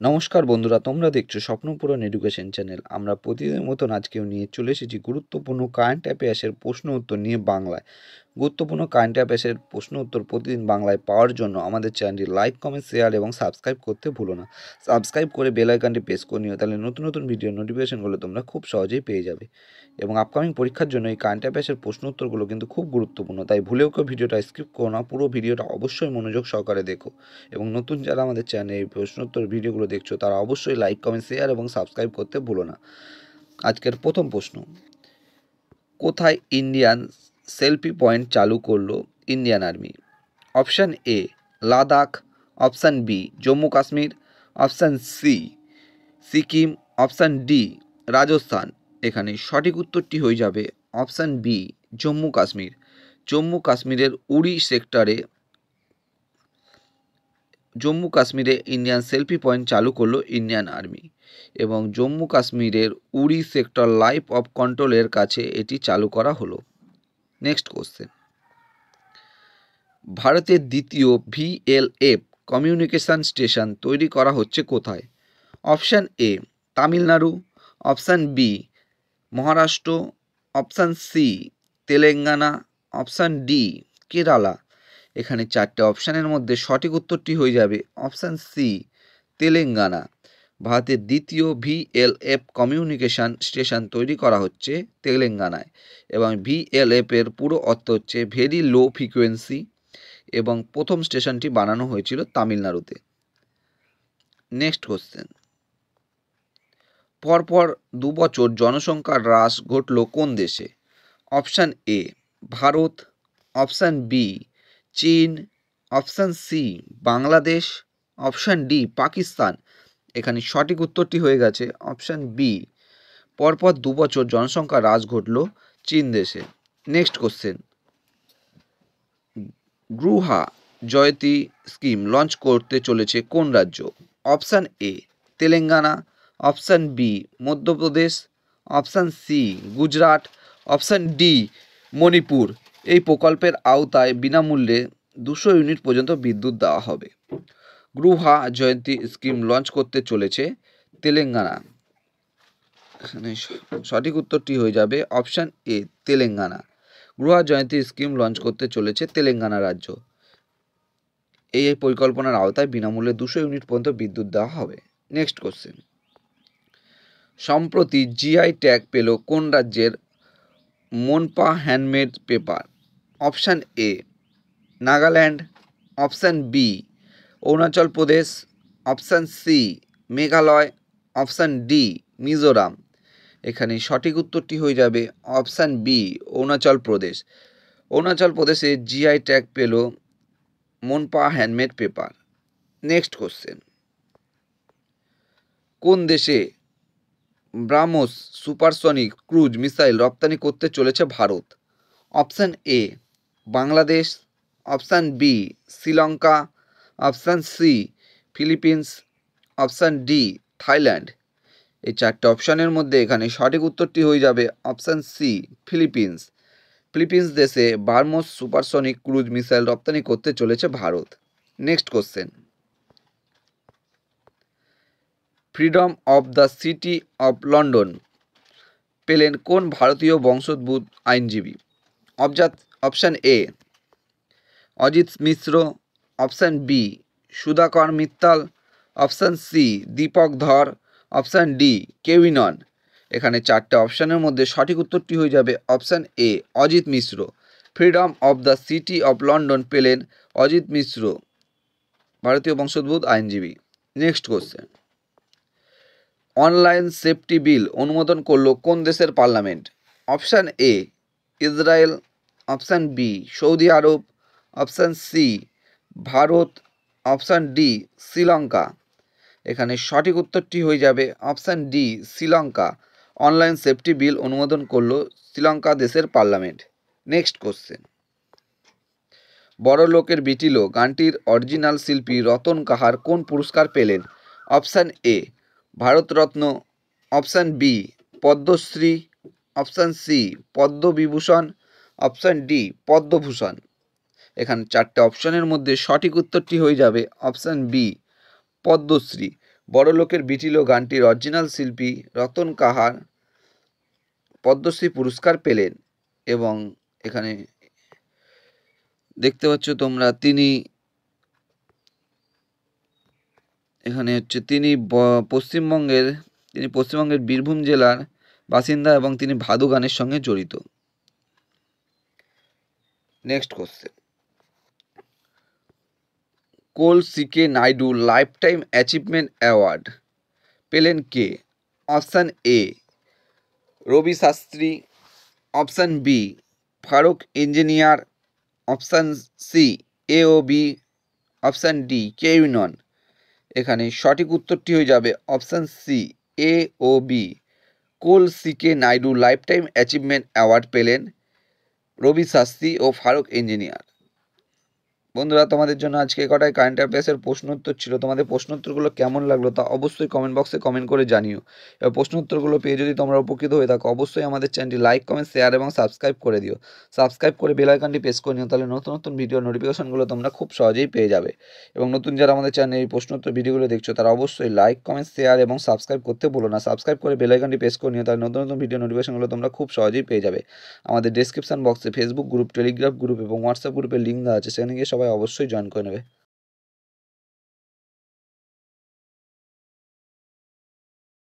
নমস্কার বন্ধুরা, তোমরা দেখছো স্বপ্নপূরণ এডুকেশন চ্যানেল। আমরা প্রতিদিনের মতন আজকেও নিয়ে চলে এসেছি গুরুত্বপূর্ণ কারেন্ট অ্যাফেয়ার্সের প্রশ্ন উত্তর নিয়ে বাংলায়। গুরুত্বপূর্ণ কারেন্ট অ্যাফেয়ার্সের প্রশ্ন উত্তর প্রতিদিন বাংলায় পাওয়ার জন্য আমাদের চ্যানেলটি লাইক, কমেন্ট, শেয়ার এবং সাবস্ক্রাইব করতে ভুলো না। সাবস্ক্রাইব করে বেল আইকনটি প্রেস করে নিও, তাহলে নতুন নতুন ভিডিও নোটিফিকেশনগুলো তোমরা খুব সহজেই পেয়ে যাবে। এবং আপকামিং পরীক্ষার জন্য এই কারেন্ট অ্যাফেয়ার্সের প্রশ্ন উত্তরগুলো কিন্তু খুব গুরুত্বপূর্ণ, তাই ভুলেও কেউ ভিডিওটা স্কিপ করো না, পুরো ভিডিওটা অবশ্যই মনোযোগ সহকারে দেখো। এবং নতুন যারা আমাদের চ্যানেলে এই প্রশ্নোত্তর ভিডিওগুলো দেখছো তারা অবশ্যই লাইক, কমেন্ট, শেয়ার এবং সাবস্ক্রাইব করতে ভুলো না। আজকের প্রথম প্রশ্ন, কোথায় ইন্ডিয়ান সেলফি পয়েন্ট চালু করলো Indian army? Option A Ladakh, option B Jammu Kashmir, option C Sikkim, option D Rajasthan. এখানে সঠিক উত্তরটি হয়ে যাবে অপশান বি জম্মু কাশ্মীর। জম্মু কাশ্মীরের জম্মু কাশ্মীরে ইন্ডিয়ান সেলফি পয়েন্ট চালু করলো ইন্ডিয়ান আর্মি এবং জম্মু কাশ্মীরের উড়ি সেক্টর লাইন অফ কন্ট্রোলের কাছে এটি চালু করা হলো। নেক্সট কোশ্চেন, ভারতের দ্বিতীয় ভিএলএফ কমিউনিকেশন স্টেশন তৈরি করা হচ্ছে কোথায়? Option A Tamil Nadu, option B Maharashtra, option C Telangana, option D Kerala. এখানে চারটে অপশানের মধ্যে সঠিক উত্তরটি হয়ে যাবে অপশান সি তেলেঙ্গানা। ভারতের দ্বিতীয় ভিএলএফ কমিউনিকেশন স্টেশন তৈরি করা হচ্ছে তেলেঙ্গানায় এবং ভিএলএফ এর পুরো অর্থ হচ্ছে ভেরি লো ফ্রিকোয়েন্সি এবং প্রথম স্টেশনটি বানানো হয়েছিল তামিলনাড়ুতে। নেক্সট কোশ্চেন, পরপর 2 বছর জনসংখ্যার হ্রাস ঘটল কোন দেশে? Option A Bharat, option B চীন, option C Bangladesh, option D Pakistan. এখানে সঠিক উত্তরটি হয়ে গেছে অপশান বি, পরপর 2 বছর জনসংখ্যার হ্রাস ঘটল চীন দেশে। Next question, Gruha Jyothi scheme launch করতে চলেছে কোন রাজ্য? Option A Telangana, option B Madhya Pradesh, option C Gujarat, option D Manipur. এই প্রকল্পের আওতায় বিনামূল্যে 200 ইউনিট পর্যন্ত বিদ্যুৎ দেওয়া হবে। গৃহা জয়ন্তী স্কিম লঞ্চ করতে চলেছে তেলেঙ্গানা। এখানে সঠিক উত্তরটি হয়ে যাবে option A Telangana. Griha Jayanti scheme launch করতে চলেছে তেলেঙ্গানা রাজ্য। এই পরিকল্পনার আওতায় বিনামূল্যে 200 ইউনিট পর্যন্ত বিদ্যুৎ দেওয়া হবে। নেক্সট কোশ্চেন, সম্প্রতি জিআই ট্যাগ পেল কোন রাজ্যের Monpa handmade paper? Option A Nagaland, option B Arunachal Pradesh, option C Meghalaya, option D Mizoram. এখানে সঠিক উত্তরটি হয়ে যাবে অপশান বি অরুণাচল প্রদেশ। অরুণাচল প্রদেশে জিআই ট্যাগ পেল Monpa handmade paper. Next question, কোন দেশে ব্রাহ্মস সুপারসনিক ক্রুজ মিসাইল রপ্তানি করতে চলেছে Bharat? Option A Bangladesh, option B Sri Lanka, option C Philippines, option D Thailand. এই চারটে অপশানের মধ্যে এখানে সঠিক উত্তরটি হয়ে যাবে অপশান সি ফিলিপিন্স। ফিলিপিন্স দেশে ব্রাহ্মস সুপারসনিক ক্রুজ মিসাইল রপ্তানি করতে চলেছে Bharat. Next question, freedom of the city of London পেলেন কোন ভারতীয় বংশোদ্ভূত আইনজীবী? Option A Ajit Mishra, option B Sudhakar Mittal, option C Deepak Dhar, option D কেউই নন। এখানে চারটে অপশানের মধ্যে সঠিক উত্তরটি হয়ে যাবে option A Ajit Mishra. Freedom of the city of London পেলেন অজিত মিশ্র, ভারতীয় বংশোদ্ভূত আইনজীবী। Next question, online safety bill অনুমোদন করল কোন দেশের parliament? Option A Israel, option B সৌদি আরব, option C Bharat, option D Sri Lanka. এখানে সঠিক উত্তরটি হয়ে যাবে option D Sri Lanka. Online safety bill অনুমোদন করল শ্রীলঙ্কা দেশের পার্লামেন্ট। নেক্সট কোশ্চেন, বড় লোকের বিটিলো গানটির অরিজিনাল শিল্পী রতন কাহার কোন পুরস্কার পেলেন? Option A Bharat Ratna, option B Padma Shri, option C Padma Vibhushan, option D Padma Bhushan. এখানে চারটে অপশানের মধ্যে সঠিক উত্তরটি হয়ে যাবে অপশান বি পদ্মশ্রী। বড়লোকের বিটিলো গানটির অরিজিনাল শিল্পী রতন কাহার পদ্মশ্রী পুরস্কার পেলেন এবং এখানে দেখতে পাচ্ছ তোমরা তিনি পশ্চিমবঙ্গের বীরভূম জেলার বাসিন্দা এবং তিনি ভাদু গানের সঙ্গে জড়িত। Next question, Col CK Naidu lifetime achievement award পেলেন কে? Option A Ravi Shastri, option B Farokh Engineer, option C AOB, option D কেউনন। এখানে সঠিক উত্তরটি হয়ে যাবে option C AOB। Col CK Naidu lifetime achievement award পেলেন রবি শাস্ত্রী ও ফারুক ইঞ্জিনিয়ার। বন্ধুরা, তোমাদের জন্য আজকে কটায় কারেন্ট অ্যাফেয়ার্সের প্রশ্ন উত্তর ছিল। তোমাদের প্রশ্ন উত্তরগুলো কেমন লাগলো তা অবশ্যই কমেন্ট বক্সে কমেন্ট করে জানিও। এবার প্রশ্ন উত্তরগুলো পেয়ে যদি তোমরা উপকৃত হয়ে থাকো অবশ্যই আমাদের চ্যানেলটি লাইক, কমেন্ট, শেয়ার এবং সাবস্ক্রাইব করে দিও। সাবস্ক্রাইব করে বেল আইকনটি প্রেস করে নিও, তাহলে নতুন নতুন ভিডিও নোটিফিকেশনগুলো তোমরা খুব সহজেই পেয়ে যাবে। এবং নতুন যারা আমাদের চ্যানেলে এই প্রশ্ন উত্তর ভিডিওগুলো দেখছো তারা অবশ্যই লাইক, কমেন্ট, শেয়ার এবং সাবস্ক্রাইব করতে ভুলো না। সাবস্ক্রাইব করে বেল আইকনটি প্রেস করে নিও, তাহলে নতুন নতুন ভিডিও নোটিফিকেশনগুলো তোমরা খুব সহজেই পেয়ে যাবে। আমাদের ডেসক্রিপশন বক্সে ফেসবুক গ্রুপ, টেলিগ্রাম গ্রুপ এবং হোয়াটসঅ্যাপ গ্রুপের লিঙ্ক দেওয়া আছে, সেখানে গিয়ে সবাই অবশ্যই জয়েন করে নেবে।